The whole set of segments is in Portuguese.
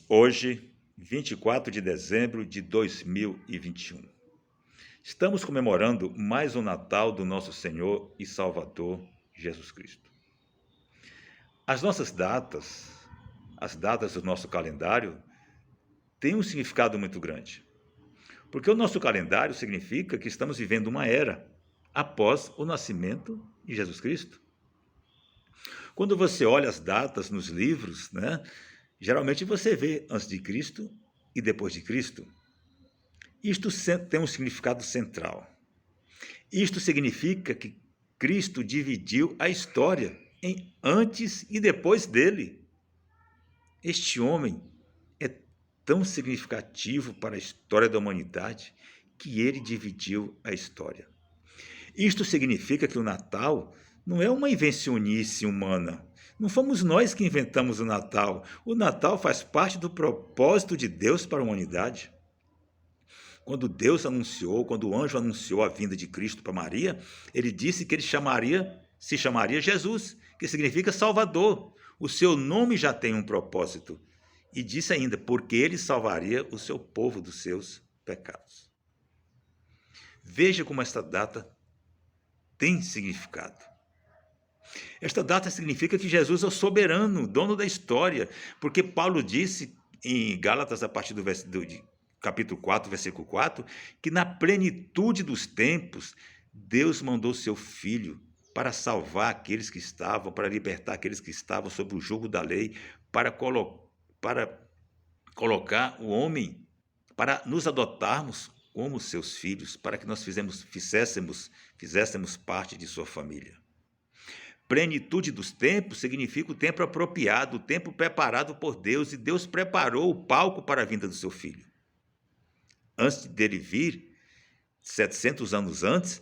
Hoje, 24 de dezembro de 2021. Estamos comemorando mais um Natal do nosso Senhor e Salvador Jesus Cristo. As nossas datas, as datas do nosso calendário, têm um significado muito grande. Porque o nosso calendário significa que estamos vivendo uma era após o nascimento de Jesus Cristo. Quando você olha as datas nos livros, geralmente você vê antes de Cristo e depois de Cristo. Isto tem um significado central. Isto significa que Cristo dividiu a história em antes e depois dele. Este homem é tão significativo para a história da humanidade que ele dividiu a história. Isto significa que o Natal não é uma invencionice humana. Não fomos nós que inventamos o Natal. O Natal faz parte do propósito de Deus para a humanidade. Quando quando o anjo anunciou a vinda de Cristo para Maria, ele disse que ele se chamaria Jesus, que significa Salvador. O seu nome já tem um propósito. E disse ainda, porque ele salvaria o seu povo dos seus pecados. Veja como esta data tem significado. Esta data significa que Jesus é o soberano, dono da história, porque Paulo disse em Gálatas, a partir do capítulo 4, versículo 4, que na plenitude dos tempos, Deus mandou seu Filho para salvar aqueles que estavam, para libertar aqueles que estavam sob o jugo da lei, para colocar o homem, para nos adotarmos como seus filhos, para que nós fizéssemos parte de sua família. Plenitude dos tempos significa o tempo apropriado, o tempo preparado por Deus, e Deus preparou o palco para a vinda do seu Filho. Antes dele vir, 700 anos antes,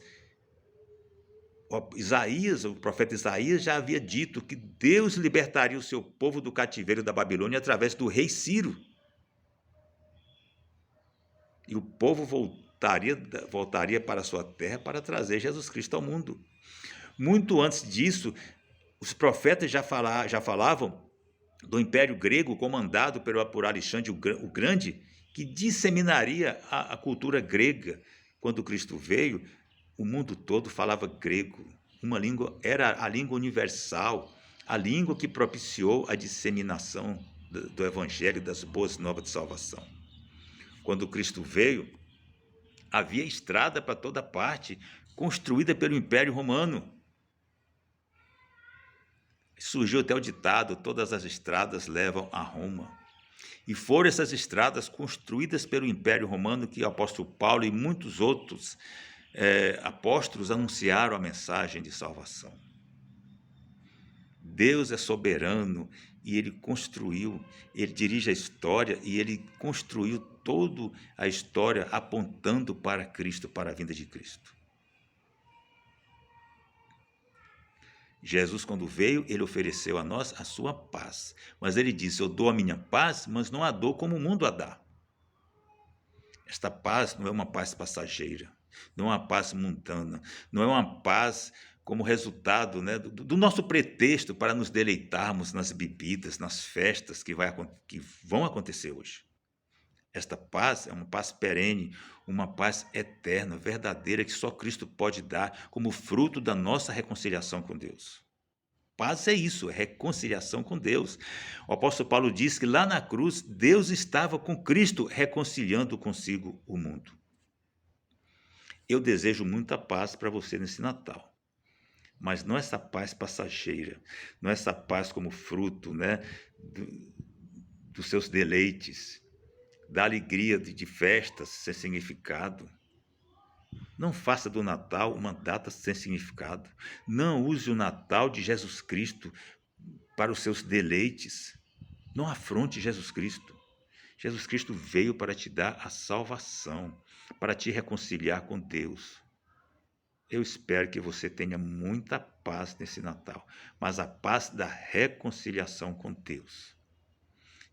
o profeta Isaías já havia dito que Deus libertaria o seu povo do cativeiro da Babilônia através do rei Ciro. E o povo voltaria para a sua terra para trazer Jesus Cristo ao mundo. Muito antes disso, os profetas já falavam do Império Grego comandado por Alexandre o Grande, que disseminaria a cultura grega. Quando Cristo veio, o mundo todo falava grego. Era a língua universal, a língua que propiciou a disseminação do Evangelho, das boas novas de salvação. Quando Cristo veio, havia estrada para toda parte, construída pelo Império Romano. Surgiu até o ditado, todas as estradas levam a Roma. E foram essas estradas construídas pelo Império Romano que o apóstolo Paulo e muitos outros apóstolos anunciaram a mensagem de salvação. Deus é soberano e ele dirige a história e ele construiu toda a história apontando para Cristo, para a vinda de Cristo. Jesus, quando veio, ele ofereceu a nós a sua paz. Mas ele disse, eu dou a minha paz, mas não a dou como o mundo a dá. Esta paz não é uma paz passageira, não é uma paz mundana, não é uma paz como resultado do nosso pretexto para nos deleitarmos nas bebidas, nas festas que vão acontecer hoje. Esta paz é uma paz perene, uma paz eterna, verdadeira, que só Cristo pode dar como fruto da nossa reconciliação com Deus. Paz é isso, é reconciliação com Deus. O apóstolo Paulo diz que lá na cruz, Deus estava com Cristo reconciliando consigo o mundo. Eu desejo muita paz para você nesse Natal. Mas não essa paz passageira, não essa paz como fruto dos seus deleites, da alegria de festas sem significado. Não faça do Natal uma data sem significado. Não use o Natal de Jesus Cristo para os seus deleites. Não afronte Jesus Cristo. Jesus Cristo veio para te dar a salvação, para te reconciliar com Deus. Eu espero que você tenha muita paz nesse Natal, mas a paz da reconciliação com Deus.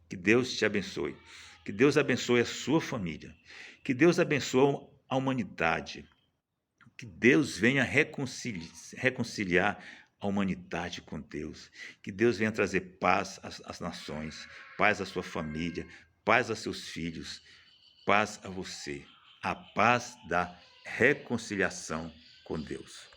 Que Deus te abençoe. Que Deus abençoe a sua família. Que Deus abençoe a humanidade. Que Deus venha reconciliar a humanidade com Deus. Que Deus venha trazer paz às nações, paz à sua família, paz a seus filhos, paz a você. A paz da reconciliação com Deus.